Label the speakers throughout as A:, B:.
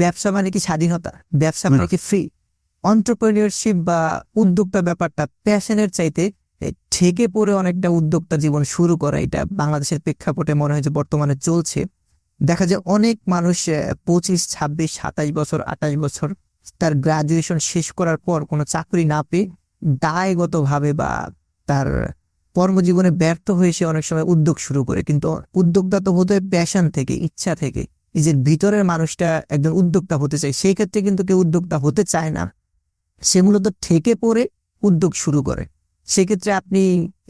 A: ব্যবসা মানে কি স্বাধীনতা? ব্যবসা মানে কি ফ্রি? এন্টারপ্রেনিয়রশিপ বা উদ্যোক্তা ব্যাপারটা প্যাশনের চাইতে ঠেকে পড়ে অনেকটা উদ্যোক্তা জীবন শুরু করা, এটা বাংলাদেশের প্রেক্ষাপটে মনে হয় যে বর্তমানে চলছে। দেখা যায় অনেক মানুষ 25, 26, 27 বছর, 28 বছর তার গ্রাজুয়েশন শেষ করার পর কোনো চাকরি না পেয়ে দায়গতভাবে বা তার কর্মজীবনে ব্যর্থ হয়ে সে অনেক সময় উদ্যোগ শুরু করে। কিন্তু উদ্যোক্তা তো হতে হয় প্যাশন থেকে, ইচ্ছা থেকে। এই যে ভিতরের মানুষটা একজন উদ্যোক্তা হতে চায়, সেই ক্ষেত্রে কিন্তু কেউ উদ্যোক্তা হতে চায় না, সে মূলত ঠেকে পড়ে উদ্যোগ শুরু করে। সেক্ষেত্রে আপনি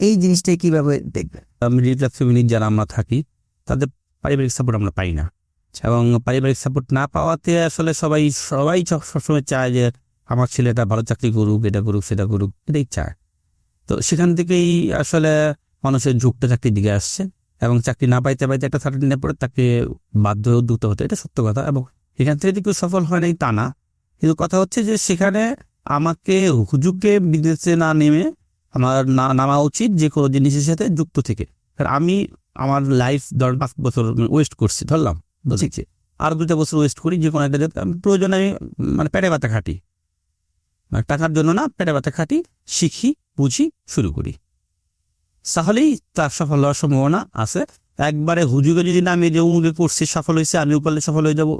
A: এই জিনিসটাই কিভাবে দেখবেন?
B: মিডিল ক্লাস ফ্যামিলি যারা আমরা থাকি তাদের পারিবারিক সাপোর্ট আমরা পাই না, এবং পারিবারিক সাপোর্ট না পাওয়াতে আসলে সবাই সবসময় চায় যে আমার ছেলেটা ভালো চাকরি করুক, এটা করুক, সেটা করুক, এটাই চায়। তো সেখান থেকেই আসলে মানুষের ঝুঁকটা চাকরির দিকে আসছে, এবং চাকরি না পাইতে পাইতে একটা সার্টিনের পরে তাকে বাধ্য হয়ে উদ্যুক্ত হতে, এটা সত্য কথা। এবং এখান থেকে কেউ সফল হয় নাই তা না, কিন্তু কথা হচ্ছে যে সেখানে আমাকে হুজুকে বিদেশে না নেমে আমার নামা উচিত যে কোনো জিনিসের সাথে যুক্ত থেকে। কারণ আমি আমার লাইফ 5 বছর ওয়েস্ট করছি, ধরলাম বলছি, আর 2টা বছর ওয়েস্ট করি যে কোনো একটা প্রয়োজনে আমি মানে পেটে ব্যথা খাটি, টাকার জন্য না, পেটে ব্যথা খাটি, শিখি, বুঝি, শুরু করি, তাহলেই তার সফল হওয়ার সম্ভাবনা আছে। একবারে হুজুগে যদি না আমি যে উমুকে করছি সফল হয়েছে, আমিও পারলে সফল হয়ে যাবো,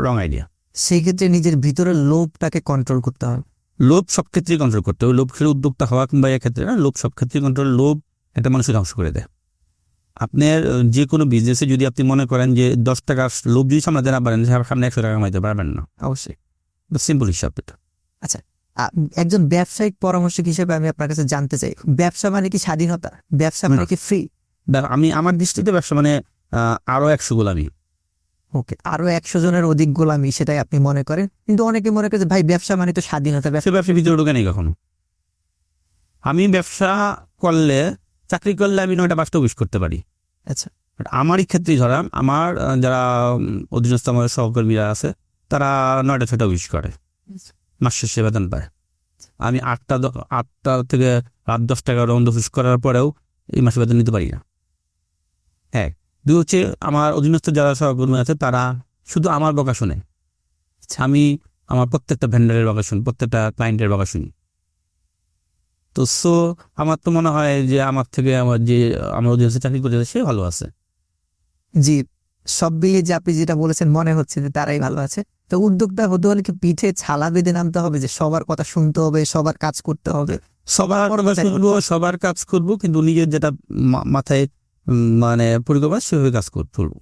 B: রং আইডিয়া।
A: সেই ক্ষেত্রে নিজের ভিতরের লোভটাকে কন্ট্রোল করতে হবে।
B: লোভ সব ক্ষেত্রেই কন্ট্রোল করতে হবে। লোভ খেলে উদ্যোক্তা হওয়া কিংবা এ ক্ষেত্রে না, লোভ সব ক্ষেত্রেই কন্ট্রোল। লোভ একটা মানুষকে ধ্বংস করে দেয়। আপনার যে কোনো বিজনেসে যদি আপনি মনে করেন যে 10 টাকা লোভ যদি সামলাতে না পারেন, সামনে 100 টাকা কামাইতে পারবেন না,
A: অবশ্যই।
B: সিম্পল হিসাব এটা।
A: আচ্ছা, একজন ব্যবসায়িক পরামর্শক হিসেবে আমি আপনার কাছে জানতে চাই, ব্যবসা মানে কি স্বাধীনতা? ব্যবসা মানে কি ফ্রি?
B: আমি আমার দৃষ্টিতে ব্যবসা মানে আরো 100 গোলামি।
A: ওকে, আরো 100 জনের অধিক গোলামি, সেটাই আপনি মনে করেন। কিন্তু অনেকে মনে করে ভাই ব্যবসা মানে তো স্বাধীনতা।
B: ব্যবসার ভিতরে ঢোকে নেই কখনো। আমি ব্যবসা করলে, চাকরি করলে আমি 9টা 5টা অফিস করতে পারি।
A: আচ্ছা,
B: আমারই ক্ষেত্রেই ধরা, আমার যারা অধীনস্থ আমার সহকর্মীরা আছে তারা 9টা 6টা অফিস করে, মাস শেষে বেতন পায়। আমি 8টা থেকে রাত 10টা 11টা অফিস করার পরেও এই মাসে বেতন নিতে পারি না। 1, 2 হচ্ছে আমার অধীনস্থ যারা সহকর্মী আছে তারা শুধু আমার বকা শুনে। আমি আমার প্রত্যেকটা ভেন্ডারের বকা শুনি, প্রত্যেকটা ক্লায়েন্টের বকা শুনি। তো আমার তো মনে হয় যে আমার থেকে আমার অধীনস্থ চাকরি করতে সে ভালো আছে।
A: জি, সব মিলিয়ে যে আপনি যেটা বলেছেন মনে হচ্ছে যে তারাই ভালো আছে। তো উদ্যোক্তা হতে হলে কি পিঠে ছালা বেঁধে নামতে হবে, যে সবার কথা শুনতে হবে, সবার কাজ করতে হবে?
B: সবার কাজ করবো, কিন্তু নিজের যেটা মাথায় মানে পরিকল্পনা সেভাবে কাজ করবো।